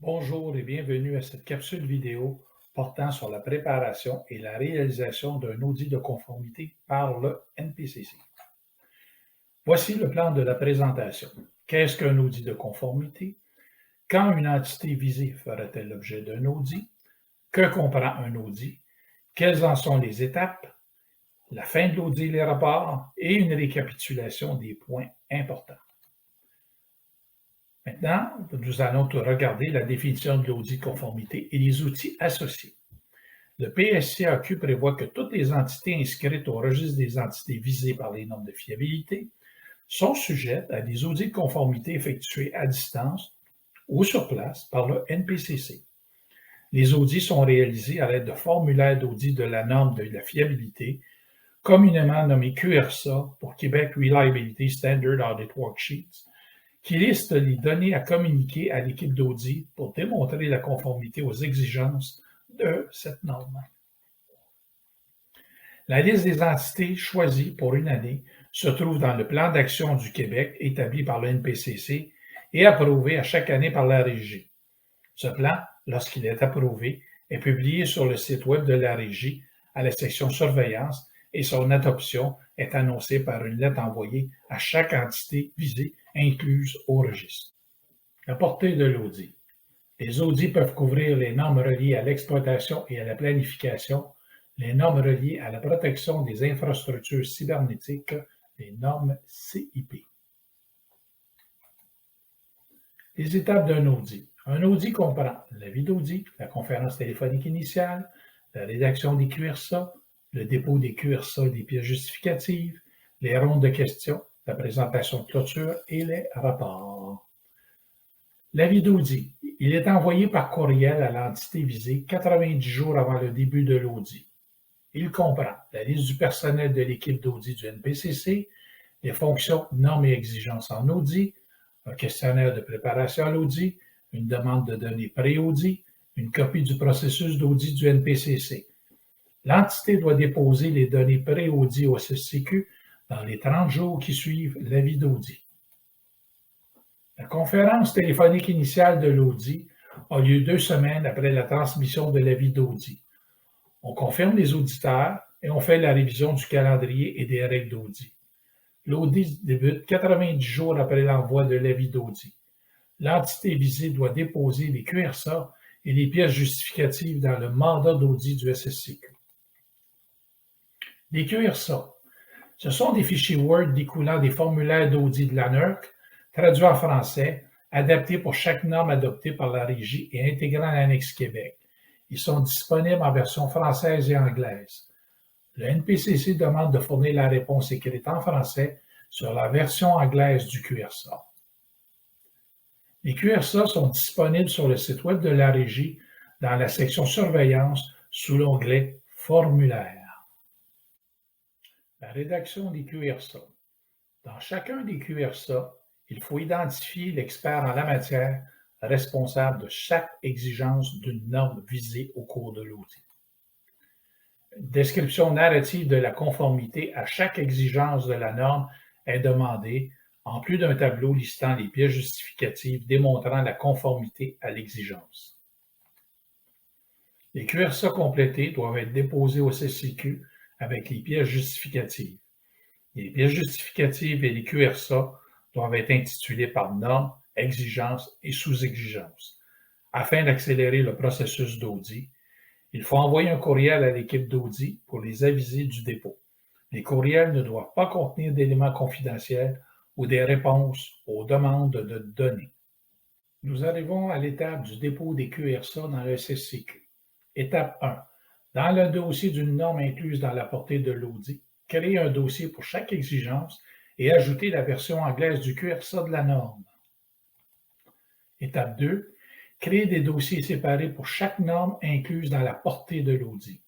Bonjour et bienvenue à cette capsule vidéo portant sur la préparation et la réalisation d'un audit de conformité par le NPCC. Voici le plan de la présentation. Qu'est-ce qu'un audit de conformité? Quand une entité visée fera-t-elle l'objet d'un audit? Que comprend un audit? Quelles en sont les étapes? La fin de l'audit et les rapports et une récapitulation des points importants. Maintenant, nous allons regarder la définition de l'audit de conformité et les outils associés. Le PSCAQ prévoit que toutes les entités inscrites au registre des entités visées par les normes de fiabilité sont sujettes à des audits de conformité effectués à distance ou sur place par le NPCC. Les audits sont réalisés à l'aide de formulaires d'audit de la norme de la fiabilité, communément nommé QRSA pour Québec Reliability Standard Audit Worksheets, qui liste les données à communiquer à l'équipe d'audit pour démontrer la conformité aux exigences de cette norme. La liste des entités choisies pour une année se trouve dans le plan d'action du Québec établi par le NPCC et approuvé à chaque année par la Régie. Ce plan, lorsqu'il est approuvé, est publié sur le site web de la Régie à la section surveillance et son adoption est annoncée par une lettre envoyée à chaque entité visée incluse au registre. La portée de l'audit. Les audits peuvent couvrir les normes reliées à l'exploitation et à la planification, les normes reliées à la protection des infrastructures cybernétiques, les normes CIP. Les étapes d'un audit. Un audit comprend l'avis d'audit, la conférence téléphonique initiale, la rédaction des QRSA, le dépôt des QRSA et des pièces justificatives, les rondes de questions, la présentation de clôture et les rapports. L'avis d'audit. Il est envoyé par courriel à l'entité visée 90 jours avant le début de l'audit. Il comprend la liste du personnel de l'équipe d'audit du NPCC, les fonctions, normes et exigences en audit, un questionnaire de préparation à l'audit, une demande de données pré-audit, une copie du processus d'audit du NPCC. L'entité doit déposer les données pré-audit au SSCQ dans les 30 jours qui suivent l'avis d'audit. La conférence téléphonique initiale de l'audit a lieu 2 semaines après la transmission de l'avis d'audit. On confirme les auditeurs et on fait la révision du calendrier et des règles d'audit. L'audit débute 90 jours après l'envoi de l'avis d'audit. L'entité visée doit déposer les QRSA et les pièces justificatives dans le mandat d'audit du SSCQ. Les QRSA, ce sont des fichiers Word découlant des formulaires d'audit de l'ANERC, traduits en français, adaptés pour chaque norme adoptée par la Régie et intégrant l'annexe Québec. Ils sont disponibles en version française et anglaise. Le NPCC demande de fournir la réponse écrite en français sur la version anglaise du QRSA. Les QRSA sont disponibles sur le site web de la Régie dans la section Surveillance sous l'onglet Formulaire. La rédaction des QRSA. Dans chacun des QRSA, il faut identifier l'expert en la matière responsable de chaque exigence d'une norme visée au cours de l'audit. Une description narrative de la conformité à chaque exigence de la norme est demandée, en plus d'un tableau listant les pièces justificatives démontrant la conformité à l'exigence. Les QRSA complétés doivent être déposés au SSCQ avec les pièces justificatives. Les pièces justificatives et les QRSA doivent être intitulés par norme, exigence et sous-exigence. Afin d'accélérer le processus d'audit, il faut envoyer un courriel à l'équipe d'audit pour les aviser du dépôt. Les courriels ne doivent pas contenir d'éléments confidentiels ou des réponses aux demandes de données. Nous arrivons à l'étape du dépôt des QRSA dans le SSCQ. Étape 1. Dans le dossier d'une norme incluse dans la portée de l'audit, créer un dossier pour chaque exigence et ajouter la version anglaise du QRSA de la norme. Étape 2. Créer des dossiers séparés pour chaque norme incluse dans la portée de l'audit.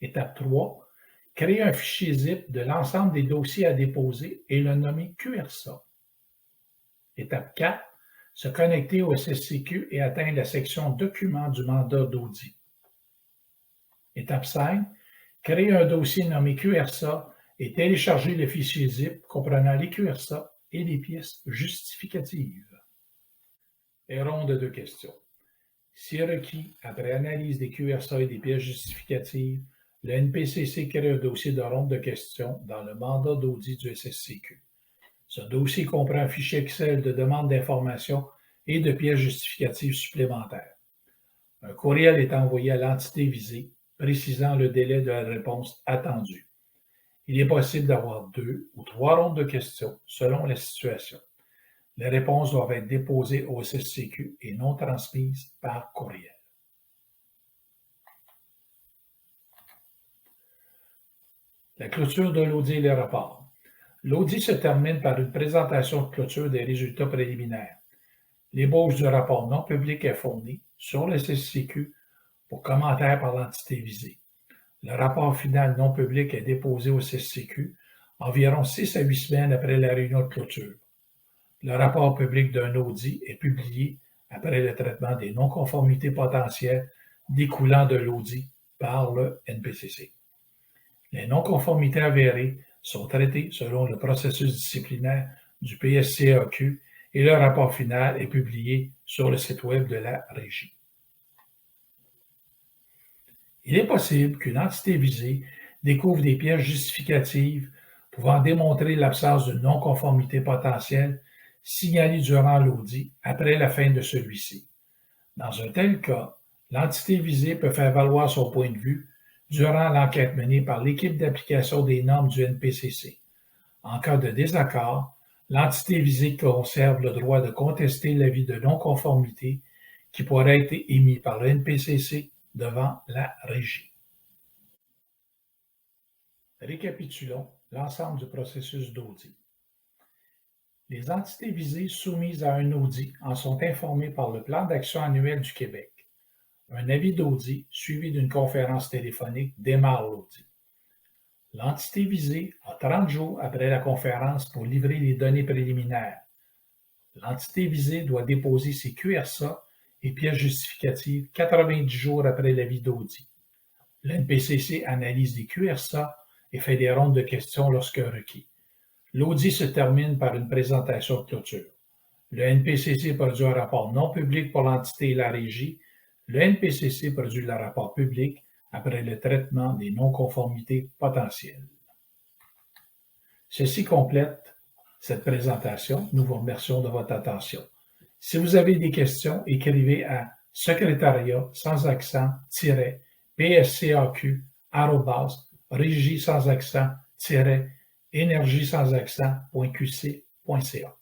Étape 3. Créer un fichier zip de l'ensemble des dossiers à déposer et le nommer QRSA. Étape 4. Se connecter au SSCQ et atteindre la section Documents du mandat d'audit. Étape 5. Créer un dossier nommé QRSA et télécharger le fichier zip comprenant les QRSA et les pièces justificatives. et ronde de questions. Si requis, après analyse des QRSA et des pièces justificatives, le NPCC crée un dossier de ronde de questions dans le mandat d'audit du SSCQ. Ce dossier comprend un fichier Excel de demande d'informations et de pièces justificatives supplémentaires. Un courriel est envoyé à l'entité visée, précisant le délai de la réponse attendue. Il est possible d'avoir 2 ou 3 rondes de questions selon la situation. Les réponses doivent être déposées au SSCQ et non transmises par courriel. La clôture de l'audit et les rapports. L'audit se termine par une présentation de clôture des résultats préliminaires. L'ébauche du rapport non public est fournie sur le SSCQ pour commentaire par l'entité visée. Le rapport final non public est déposé au SSCQ environ 6 à 8 semaines après la réunion de clôture. Le rapport public d'un audit est publié après le traitement des non-conformités potentielles découlant de l'audit par le NPCC. Les non-conformités avérées sont traitées selon le processus disciplinaire du PSCAQ et le rapport final est publié sur le site web de la Régie. Il est possible qu'une entité visée découvre des pièces justificatives pouvant démontrer l'absence de non-conformité potentielle signalée durant l'audit après la fin de celui-ci. Dans un tel cas, l'entité visée peut faire valoir son point de vue durant l'enquête menée par l'équipe d'application des normes du NPCC. En cas de désaccord, l'entité visée conserve le droit de contester l'avis de non-conformité qui pourrait être émis par le NPCC devant la Régie. Récapitulons l'ensemble du processus d'audit. Les entités visées soumises à un audit en sont informées par le Plan d'action annuel du Québec. Un avis d'audit suivi d'une conférence téléphonique démarre l'audit. L'entité visée a 30 jours après la conférence pour livrer les données préliminaires. L'entité visée doit déposer ses QRSA et pièces justificatives 90 jours après l'avis d'audit. Le NPCC analyse les QRSA et fait des rondes de questions lorsque requis. L'audit se termine par une présentation de clôture. Le NPCC produit un rapport non public pour l'entité et la Régie. Le NPCC produit le rapport public après le traitement des non-conformités potentielles. Ceci complète cette présentation. Nous vous remercions de votre attention. Si vous avez des questions, écrivez à secrétariat sans accent pscaq@régie sans accent énergie sans accent.qc.ca.